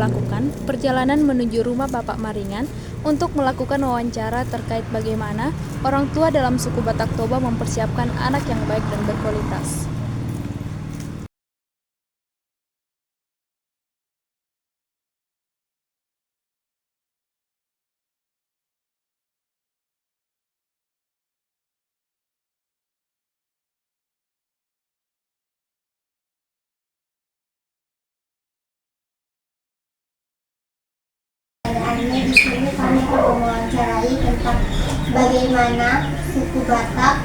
lakukan perjalanan menuju rumah Bapak Maringan untuk melakukan wawancara terkait bagaimana orang tua dalam suku Batak Toba mempersiapkan anak yang baik dan berkualitas. Di sini kami mewawancarai tentang bagaimana suku Batak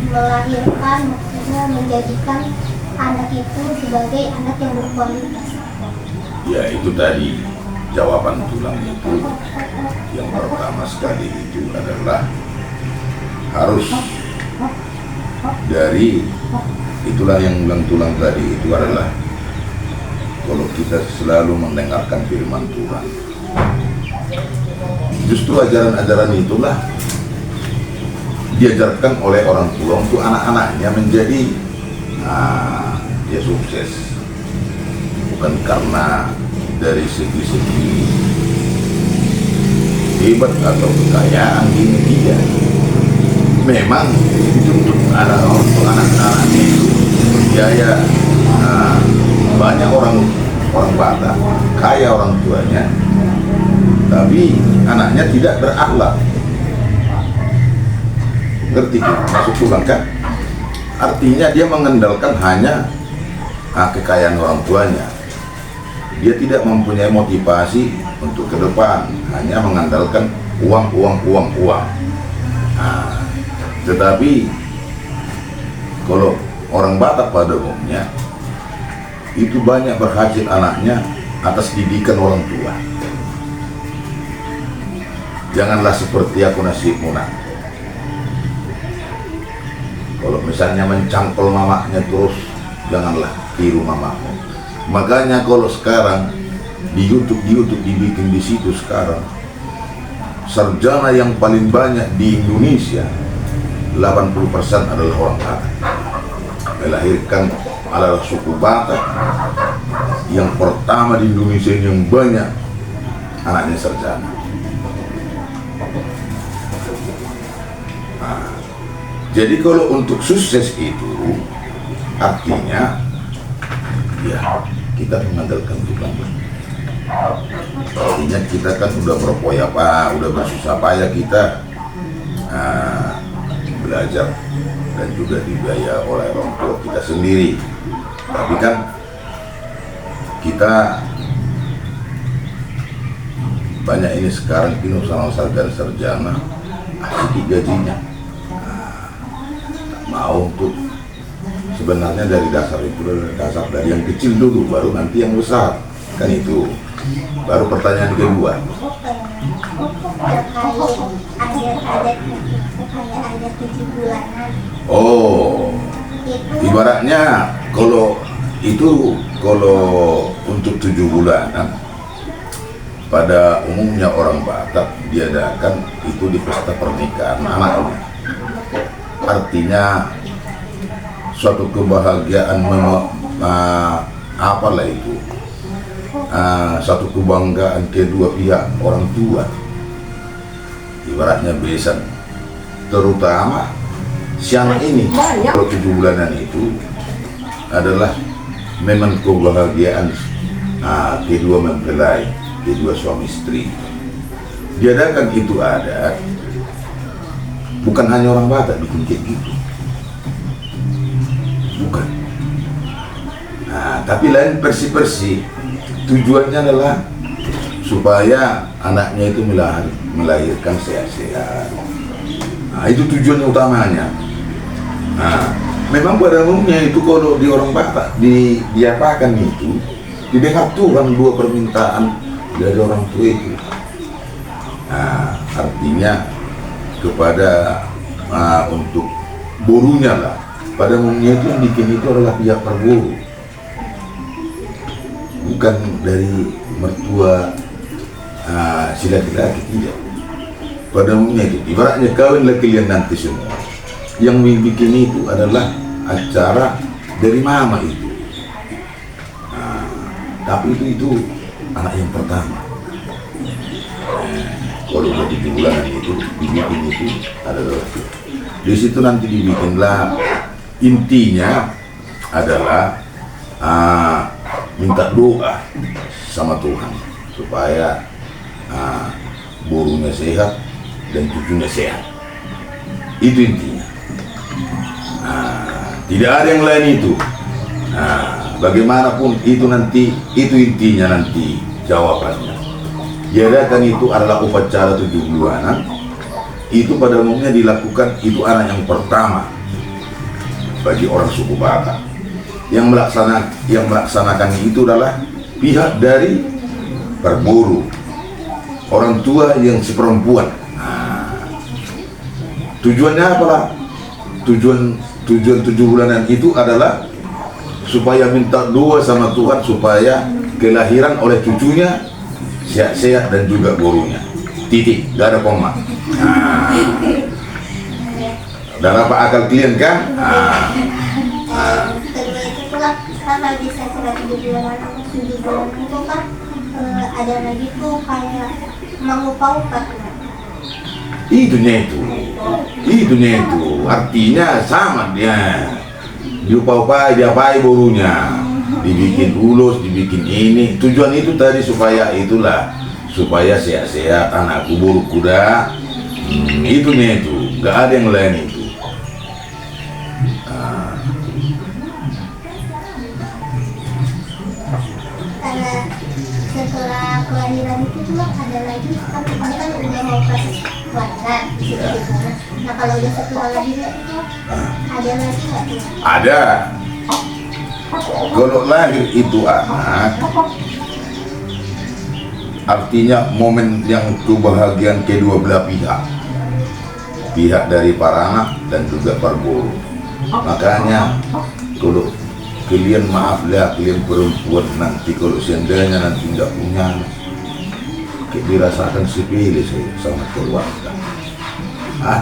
melahirkan, maksudnya menjadikan anak itu sebagai anak yang berkualitas. Ya, itu tadi jawaban tulang itu. Yang pertama sekali itu adalah harus dari itulah yang bilang tulang tadi itu adalah kalau kita selalu mendengarkan firman Tuhan, justru ajaran-ajaran itulah diajarkan oleh orang tua untuk anak-anaknya menjadi ya sukses, bukan karena dari segi-segi hebat atau kekayaan ini tidak. Memang dituntut anak-anak itu biaya. Banyak orang Batak kaya orang tuanya, tapi anaknya tidak berakhlak. Ngerti maksud Tuhan kan? Artinya dia mengandalkan hanya kekayaan orang tuanya. Dia tidak mempunyai motivasi untuk ke depan, hanya mengandalkan uang. Tetapi kalau orang Batak pada umumnya itu banyak berhasil anaknya atas didikan orang tua. Janganlah seperti aku nasibmu nak. Kalau misalnya mencangkul mamanya terus, janganlah tiru mamamu. Makanya kalau sekarang di YouTube dibikin di situ sekarang, sarjana yang paling banyak di Indonesia 80% adalah orang Batak. Melahirkan adalah suku Batak yang pertama di Indonesia yang banyak anaknya sarjana. Jadi kalau untuk sukses itu artinya ya kita mengandalkan Tuhan. Artinya kita kan udah udah bersusah payah kita belajar dan juga dibiaya oleh orang tua kita sendiri. Tapi kan kita banyak ini sekarang sama sarjana asik gajinya. Mau untuk sebenarnya dari dasar dari yang kecil dulu, baru nanti yang besar kan itu. Baru pertanyaan kedua. Ada 7 bulanan. Oh, ibaratnya kalau untuk 7 bulanan pada umumnya orang Batak diadakan itu di pesta pernikahan anaknya. Artinya suatu kebahagiaan apalah itu, satu kebanggaan kedua pihak orang tua. Ibaratnya besan, terutama si anak ini kalau 7 bulanan itu adalah memang kebahagiaan kedua mempelai, kedua suami istri. Diadakan itu adat, bukan hanya orang Batak bikin kayak gitu, bukan. Tapi lain persi tujuannya adalah supaya anaknya itu melahirkan sehat-sehat. Itu tujuan utamanya. Memang pada umumnya itu kalau di orang Batak diapakan itu didengar Tuhan dua permintaan dari orang tua itu. Artinya kepada untuk burunya lah. Pada umumnya itu yang bikin itu adalah pihak berburu, bukan dari mertua si laki-laki, tidak. Pada umumnya itu ibaratnya kawinlah kalian nanti semua, yang bikin itu adalah acara dari mama itu. Tapi itu anak yang pertama. Kalau udah 7 bulanan itu dibikin itu adalah di situ nanti dibikinlah, intinya adalah minta doa sama Tuhan supaya burungnya sehat dan cucunya sehat. Itu intinya. Tidak ada yang lain itu. Bagaimanapun itu nanti, itu intinya nanti jawabannya. Diadakan itu adalah upacara 7 bulanan. Itu pada umumnya dilakukan, itu anak yang pertama bagi orang suku Batak. Yang melaksanakan itu adalah pihak dari berburu, orang tua yang si perempuan. Tujuannya apa? Tujuan 7 bulanan itu adalah supaya minta doa sama Tuhan supaya kelahiran oleh cucunya sehat-sehat dan juga gurunya. Titik, gak ada koma. Dan apa akal kalian kan? Kedua itu pula karena bisa sudah 7 bulan itu kan ada lagi tuh kayak mengupa-upa. Itunya itu artinya sama dia. Diupa-upai, diapai burunya, dibikin ulus, dibikin ini. Tujuan itu tadi supaya sehat-sehat anakku buru kuda. Itunya itu, nggak ada yang lain itu. Karena setelah kelahiran itu cuma ada lagi kan ini kan udah mau proses kelahiran. Nah kalau udah setelah lahiran itu ada lagi nggak? Ada. Kalau lahir itu anak, artinya momen yang kebahagiaan kedua belah pihak dari para anak dan juga para guru. Makanya kalau kalian maaf lah, kalian perempuan nanti kalau seandainya nanti nggak punya anak, dirasakan sepele saya sama keluarga.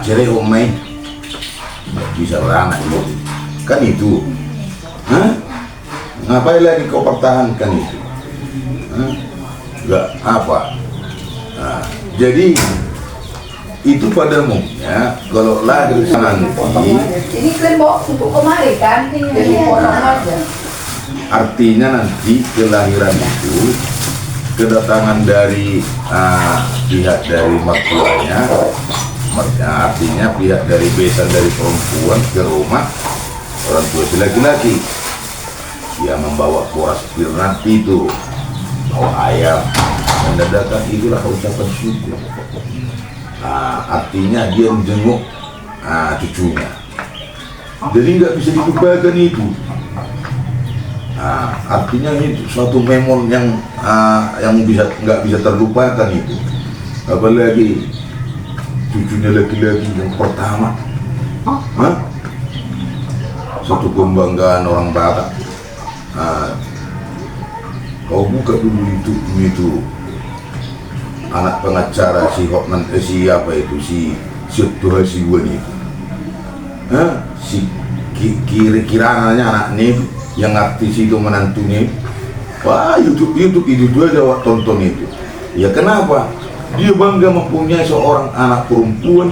Cerai omai nggak bisa beranak itu kan itu. Ngapain lagi kau pertahankan itu? Nggak apa. Jadi itu pada umumnya kalau lahir nanti ini klembok untuk kemarin kan jadi orang aja. Artinya nanti kelahiran itu kedatangan dari pihak dari mertuanya, artinya pihak dari besan dari perempuan ke rumah orang tua si laki-laki. Dia membawa kuas nanti itu, bawa ayam, mendadak itulah ucapan syukur. Artinya dia menjenguk cucunya. Jadi nggak bisa dilupakan itu. Artinya itu suatu memori yang nggak bisa terlupakan itu. Apalagi cucunya laki-laki yang pertama. Suatu kebanggaan orang Batak. Kau buka dulu itu anak pengacara si Hotman siapa itu si Tuhan itu. Si kira-kiranya anaknya yang artis itu menantunya. Wah, YouTube itu aja tonton itu. Ya kenapa? Dia bangga mempunyai seorang anak perempuan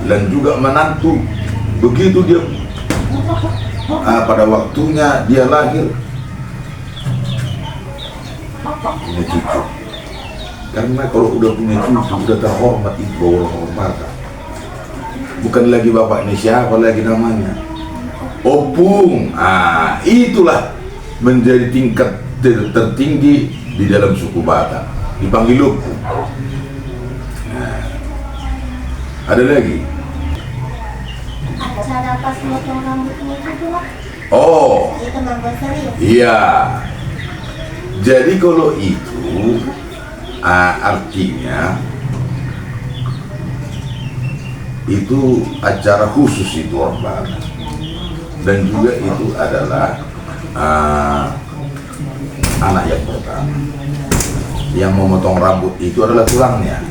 dan juga menantu. Begitu dia pada waktunya dia lahir punya cucu. Karena kalau udah punya cucu udah terhormat itu orang Batak. Bukan lagi bapak ini siapa lagi namanya, opung. Itulah menjadi tingkat tertinggi di dalam suku Batak, dipanggil opung. Ada lagi Acara pas motong rambutnya itu lah. Oh Itu membuat serius. iya, jadi kalau itu artinya itu acara khusus itu orang Batak. Dan juga itu adalah anak yang pertama. Yang memotong rambut itu adalah tulangnya,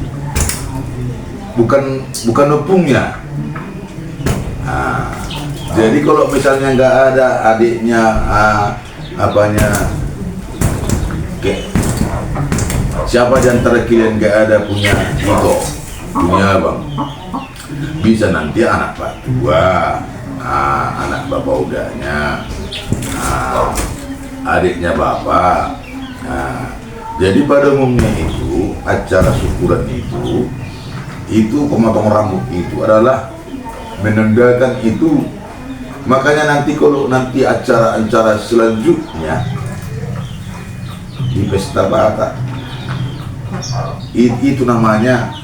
bukan opungnya. Jadi kalau misalnya nggak ada adiknya Kayak siapa di antara kalian gak ada punya itu, punya abang? Bisa nanti anak pak tua, anak bapak udahnya, adiknya bapak. Jadi pada umumnya itu acara syukuran itu pemotong rambut itu adalah menandakan itu. Makanya nanti kalau nanti acara-acara selanjutnya di pesta Batak itu namanya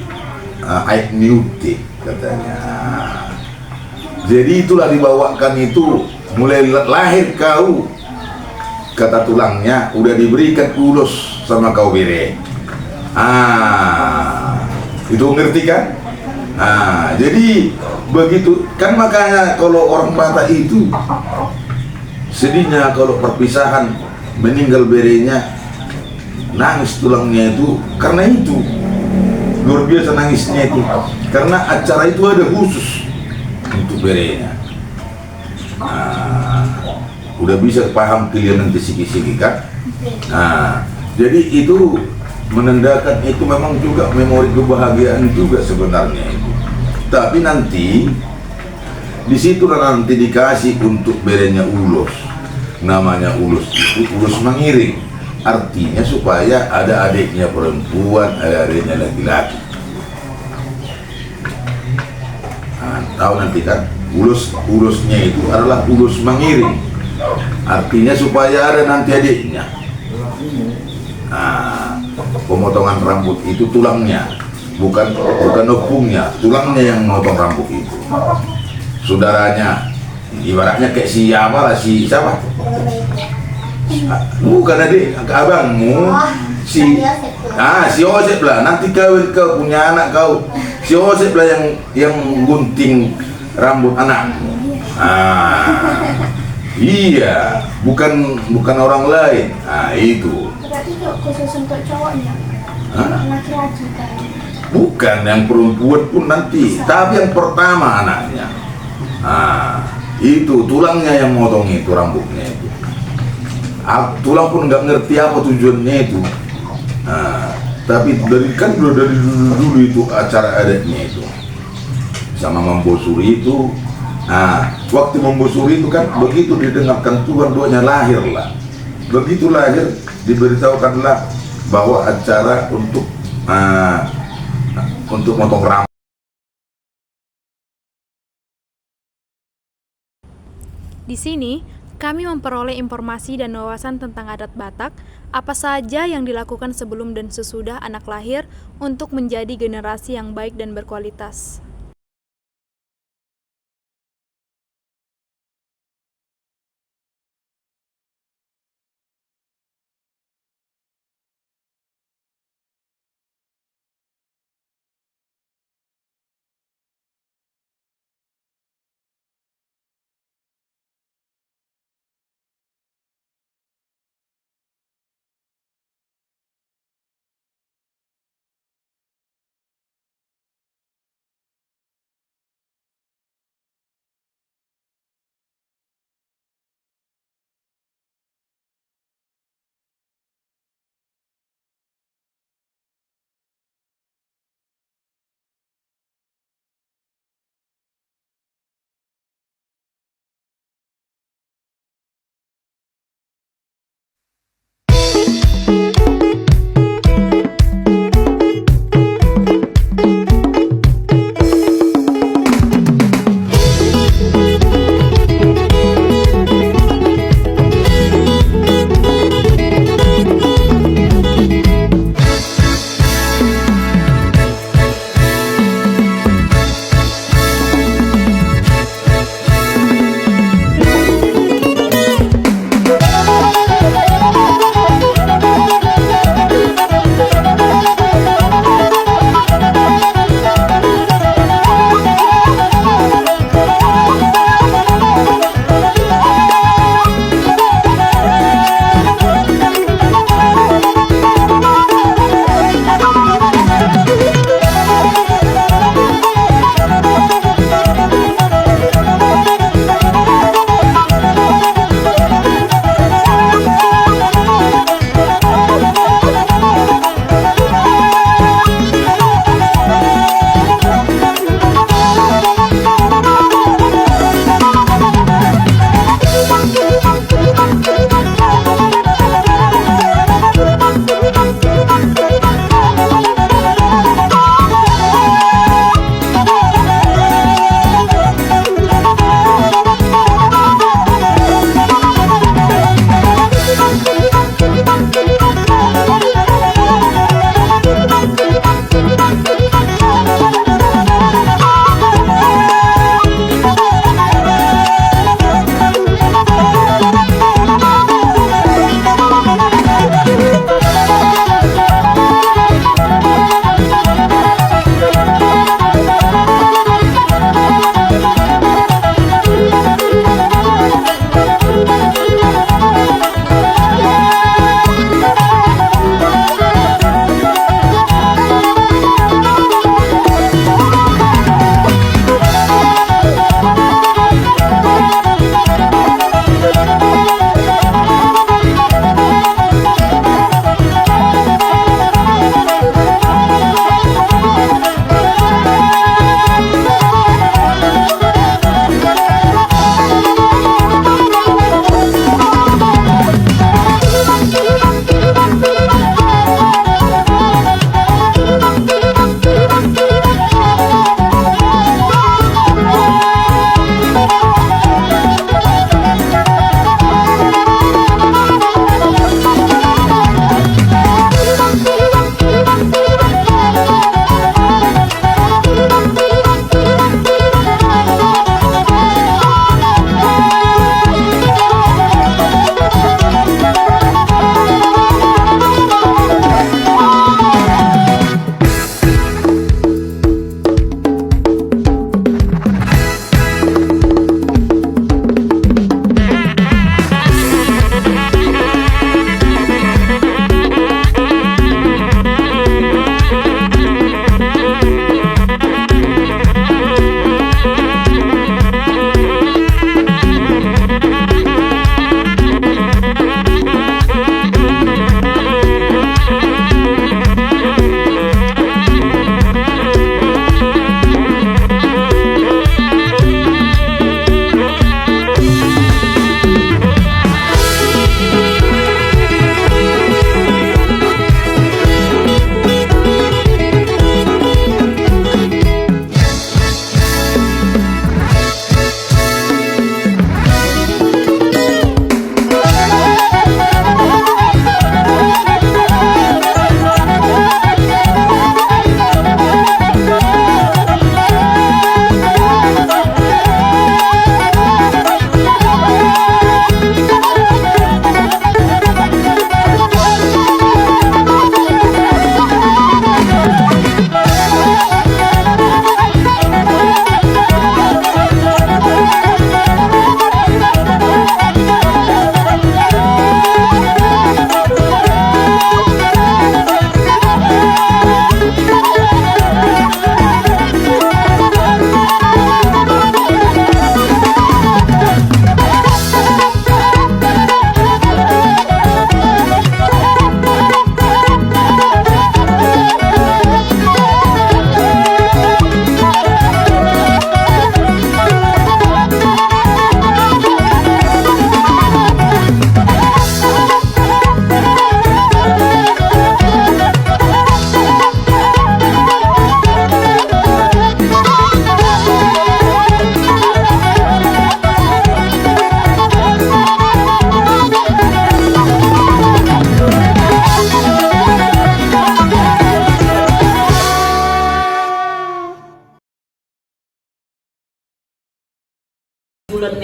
Aik Niuti katanya. Jadi itulah dibawakan itu mulai lahir kau, kata tulangnya udah diberikan ulos sama kau bere. Itu ngerti kan? Jadi begitu kan, makanya kalau orang Batak itu sedihnya kalau perpisahan, meninggal berenya, nangis tulangnya itu karena itu luar biasa nangisnya itu, karena acara itu ada khusus untuk berenya. Udah bisa paham kalian nanti siki-siki kan? Jadi itu menandakan itu memang juga memori kebahagiaan juga sebenarnya itu. Tapi nanti di situ nanti dikasih untuk berenya ulos, namanya ulos itu ulos mengiring, artinya supaya ada adiknya perempuan, ada adiknya laki-laki. Tahu nanti kan ulosnya itu adalah ulos mengiring, artinya supaya ada nanti adiknya. Pemotongan rambut itu tulangnya, bukan opungnya, tulangnya yang memotong rambut itu. Saudaranya, ibaratnya kayak siapa lah, siapa? Bukan adik, abangmu, si Osep lah. Nanti kau punya anak kau, si Osep lah yang gunting rambut anakmu. Iya, bukan orang lain. Itu. Berarti khusus untuk cowoknya, laki-laki kan? Bukan, yang perempuan pun nanti, tapi yang pertama anaknya. Itu tulangnya yang motong itu, rambutnya itu. Tulang pun nggak ngerti apa tujuannya itu. Tapi dari dulu itu acara adatnya itu sama membosuri itu. Waktu membosuri itu kan begitu didengarkan Tuhan, doanya lahir lah. Begitu lahir diberitahukanlah bahwa acara untuk motong rambut. Di sini, kami memperoleh informasi dan wawasan tentang adat Batak, apa saja yang dilakukan sebelum dan sesudah anak lahir untuk menjadi generasi yang baik dan berkualitas.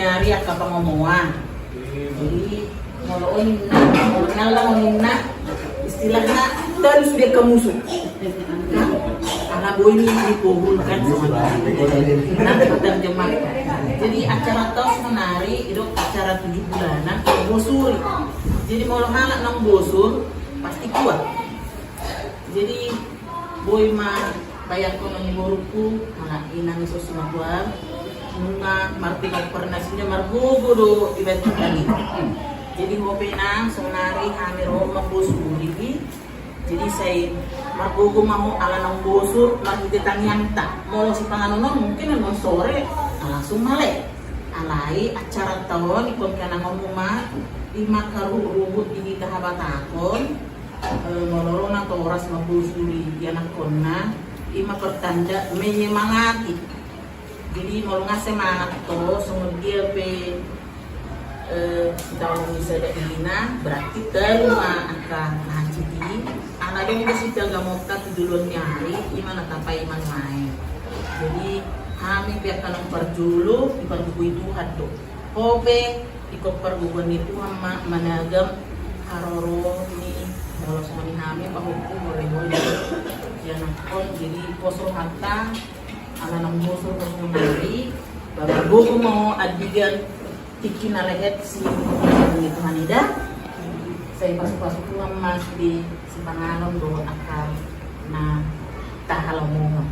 nyari apa pengomongan. Jadi ngoloin na istilahnya dan sudah kemusuh. Anak boy ini dikumpulkan sama nanti terjemahkan. Jadi acara tos menari itu acara 7 bulanan bosur. Jadi mau anak nang bosur pasti kuat. Jadi boy mah bayar konon boruku anak inang iso semua bunga martino pernasnya margogo do ibet kali. Jadi hobenang senari hamil rumah bosuri. Jadi saya margogo mau ala nang bosur lagi ditanyang tak mau si panganonon mungkin nang sore langsung male alai acara tahun ikon kana ngomong mah lima karu rubut di tahabatakon moloro na toras ma bosuri yana konna lima pertanda menyemangati. Jadi mau semangat to semudia pe dalam misalnya ina berarti terima akan hajiti anak yang masih jaga mokta duluan nyari gimana tapai iman main. Jadi kami pihak kanong perjulu di perbuku itu hado kobe ikut perbukuan itu sama managam haroro ini kalau semua ini kami pahuku boleh ya nakon jadi posro hatta anak nang bosor posro nyari bapak buku mau adigan tikin alehet si itu hanida saya pasuk mas di Sipangalon do akal na tahalomongan.